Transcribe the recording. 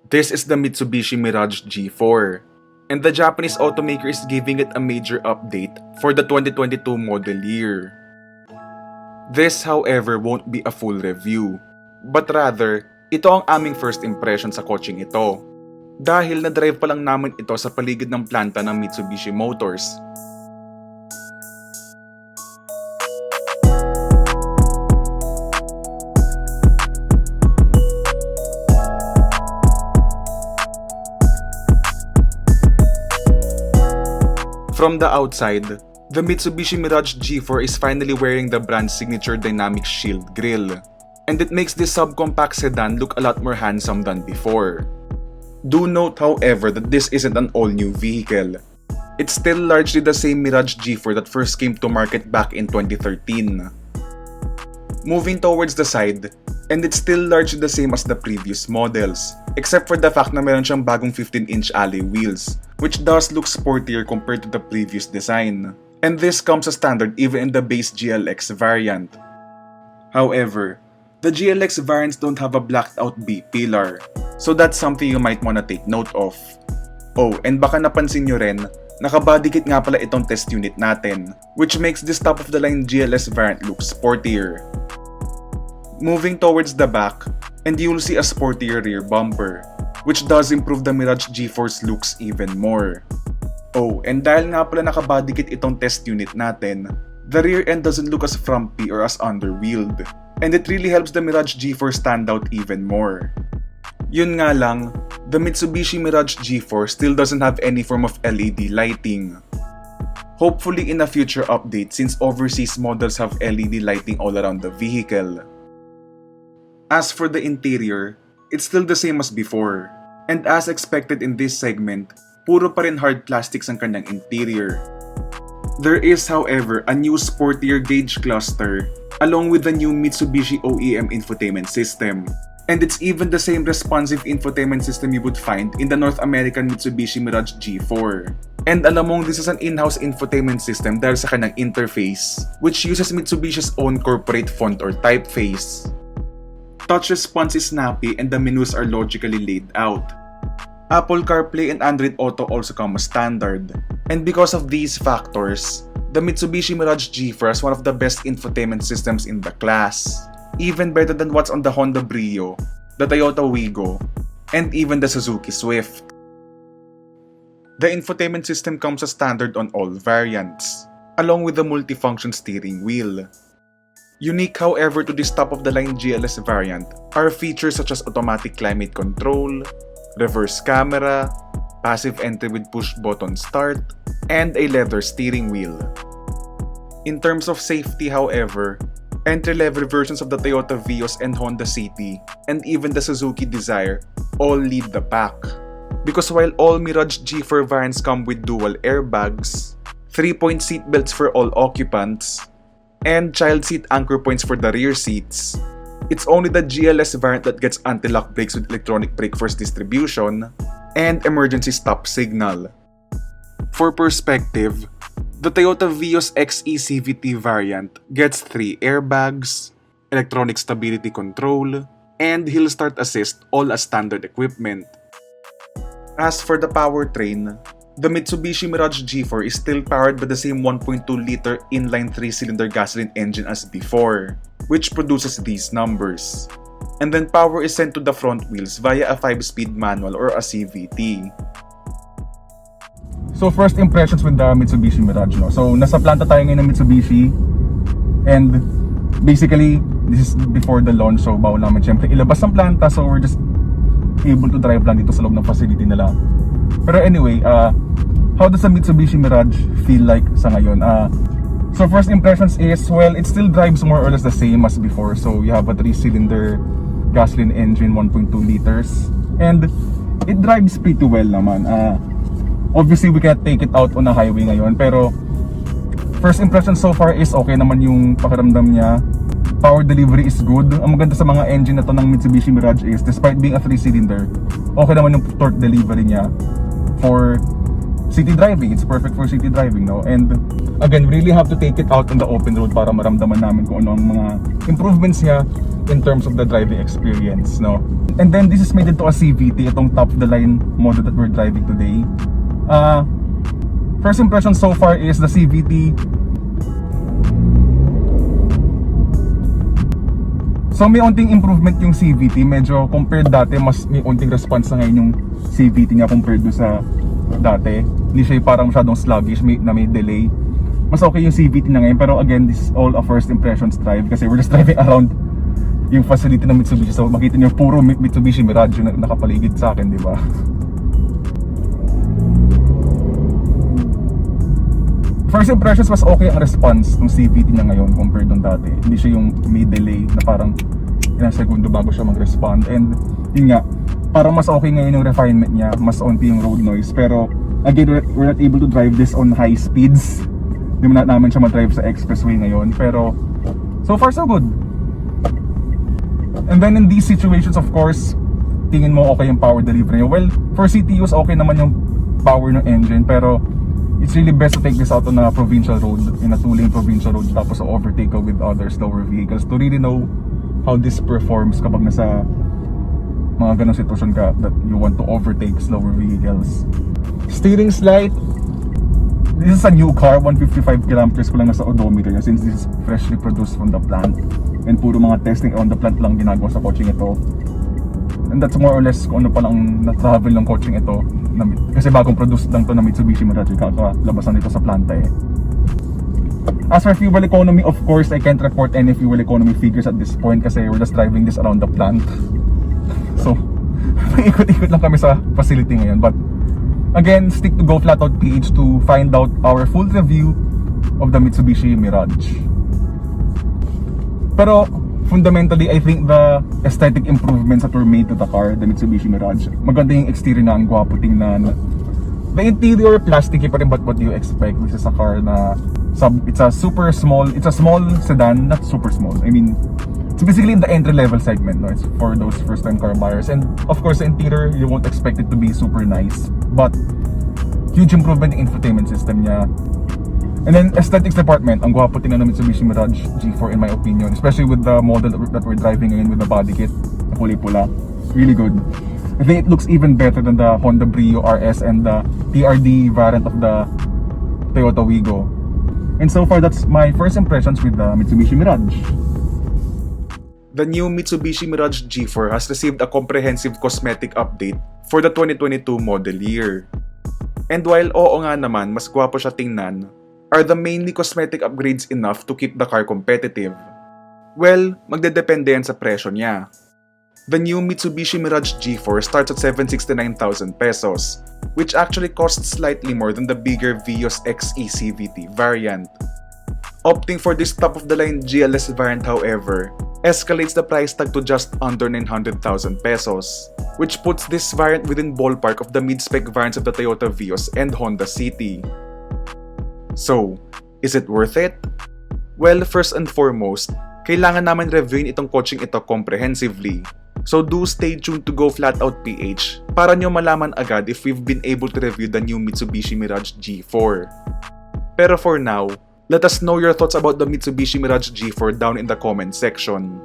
This is the Mitsubishi Mirage G4, and the Japanese automaker is giving it a major update for the 2022 model year. This, however, won't be a full review, but rather, ito ang aming first impression sa kotseng ito. Dahil na-drive pa lang namin ito sa paligid ng planta ng Mitsubishi Motors. From the outside, the Mitsubishi Mirage G4 is finally wearing the brand's signature dynamic shield grille, and it makes this subcompact sedan look a lot more handsome than before. Do note, however, that this isn't an all-new vehicle. It's still largely the same Mirage G4 that first came to market back in 2013. Moving towards the side, and it's still largely the same as the previous models, except for the fact na meron siyang bagong 15-inch alloy wheels, which does look sportier compared to the previous design. And this comes as standard even in the base GLX variant. However, the GLX variants don't have a blacked out B-pillar, so that's something you might wanna take note of. Oh, and baka napansin nyo rin, nakabodykit nga pala itong test unit natin, which makes this top of the line GLS variant look sportier. Moving towards the back, and you'll see a sportier rear bumper, which does improve the Mirage G4's looks even more. Oh, and dahil nga pala nakabodykit itong test unit natin, the rear end doesn't look as frumpy or as underwheeled, and it really helps the Mirage G4 stand out even more. Yun nga lang, the Mitsubishi Mirage G4 still doesn't have any form of LED lighting. Hopefully in a future update, since overseas models have LED lighting all around the vehicle. As for the interior, it's still the same as before, and as expected in this segment, puro pa rin hard plastics ang kanyang interior. There is, however, a new sportier gauge cluster along with the new Mitsubishi OEM infotainment system, and it's even the same responsive infotainment system you would find in the North American Mitsubishi Mirage G4. And alam mong this is an in-house infotainment system dahil sa kanyang interface, which uses Mitsubishi's own corporate font or typeface. Touch response is snappy and the menus are logically laid out. Apple CarPlay and Android Auto also come as standard. And because of these factors, the Mitsubishi Mirage G4 is one of the best infotainment systems in the class. Even better than what's on the Honda Brio, the Toyota Wigo, and even the Suzuki Swift. The infotainment system comes as standard on all variants, along with the multifunction steering wheel. Unique, however, to this top-of-the-line GLS variant are features such as automatic climate control, reverse camera, passive entry with push-button start, and a leather steering wheel. In terms of safety, however, entry-level versions of the Toyota Vios and Honda City, and even the Suzuki Desire, all lead the pack. Because while all Mirage G4 variants come with dual airbags, 3-point seatbelts for all occupants, and child seat anchor points for the rear seats, it's only the GLS variant that gets anti-lock brakes with electronic brake force distribution and emergency stop signal. For perspective, the Toyota Vios XE CVT variant gets 3 airbags, electronic stability control, and hill start assist all as standard equipment. As for the powertrain, the Mitsubishi Mirage G4 is still powered by the same 1.2-liter inline 3-cylinder gasoline engine as before, which produces these numbers. And then power is sent to the front wheels via a 5-speed manual or a CVT. So first impressions with the Mitsubishi Mirage, no? So nasa planta tayo ngayon ng Mitsubishi, and basically this is before the launch, so bago namin syempre ilabas ang planta, so we're just able to drive lang dito sa loob ng facility nila. Pero anyway, how does the Mitsubishi Mirage feel like sa ngayon? So first impressions is, well, it still drives more or less the same as before. So you have a 3-cylinder gasoline engine, 1.2 liters, and it drives pretty well naman. Obviously, we can't take it out on a highway ngayon, pero first impression so far is okay naman yung pakiramdam niya. Power delivery is good. Ang maganda sa mga engine na to ng Mitsubishi Mirage is, despite being a 3-cylinder, okay naman yung torque delivery niya for city driving. It's perfect for city driving, no? And again, we really have to take it out on the open road para maramdaman namin kung ano ang mga improvements niya in terms of the driving experience, no? And then this is made into a CVT, itong top of the line model that we're driving today. First impression so far is the CVT. So may unting improvement yung CVT, medyo compared dati, mas may unting response na ngayon yung CVT niya compared do sa dati. Hindi siya parang masyadong sluggish, may delay. Mas okay yung CVT na ngayon, pero again, this is all a first impressions drive kasi we're just driving around yung facility ng Mitsubishi. So makita niyo puro Mitsubishi Mirage yung nakapaligid sa akin, di ba? First impressions was okay ang response ng CVT niya ngayon compared nung dati. Hindi siya yung may delay na parang ilang segundo bago siya mag-respond. And yun nga, parang mas okay ngayon yung refinement niya, mas onti yung road noise. Pero again, we're not able to drive this on high speeds. Hindi na namin siya ma-drive sa expressway ngayon. Pero so far so good. And then in these situations, of course, tingin mo okay yung power delivery niya. Well, for CTUs okay naman yung power ng engine, pero it's really best to take this out on a provincial road, in a two-lane provincial road, tapos overtake ka with other slower vehicles to really know how this performs kapag nasa mga ganong sitwasyon ka that you want to overtake slower vehicles. Steering slide, this is a new car, 155 kilometers ko lang nasa odometer niya since this is freshly produced from the plant, and puro mga testing on the plant lang ginagawa sa coaching ito. And that's more or less kung ano palang na-travel ng coaching ito, kasi bagong produce lang to na Mitsubishi Mirage, kakalabasan nito sa planta eh. As for fuel economy, of course, I can't report any fuel economy figures at this point kasi we're just driving this around the plant. So, ikot-ikot lang kami sa facility ngayon. But again, stick to Go Flat Out PH to find out our full review of the Mitsubishi Mirage. Pero fundamentally, I think the aesthetic improvements that were made to the car, the Mitsubishi Mirage, maganda yung exterior na, ang gwapo tingnan. The interior, plasticky pa rin, but what do you expect? This is a car na, it's a small sedan, not super small. I mean, it's basically in the entry-level segment, no? It's for those first-time car buyers. And of course, the interior, you won't expect it to be super nice. But, huge improvement in infotainment system niya. And then aesthetics department, ang gwapo tingnan ng Mitsubishi Mirage G4 in my opinion, especially with the model that we're driving ngayon with the body kit, na pula, really good. I think it looks even better than the Honda Brio RS and the TRD variant of the Toyota Wigo. And so far, that's my first impressions with the Mitsubishi Mirage. The new Mitsubishi Mirage G4 has received a comprehensive cosmetic update for the 2022 model year. And while oo nga naman, mas gwapo siya tingnan, are the mainly cosmetic upgrades enough to keep the car competitive? Well, magdedepende yan sa presyo niya. The new Mitsubishi Mirage G4 starts at 769,000 pesos, which actually costs slightly more than the bigger Vios XE CVT variant. Opting for this top-of-the-line GLS variant, however, escalates the price tag to just under 900,000 pesos, which puts this variant within ballpark of the mid-spec variants of the Toyota Vios and Honda City. So, is it worth it? Well, first and foremost, kailangan naman reviewin itong coaching ito comprehensively. So do stay tuned to Go Flat Out PH para nyo malaman agad if we've been able to review the new Mitsubishi Mirage G4. Pero for now, let us know your thoughts about the Mitsubishi Mirage G4 down in the comment section.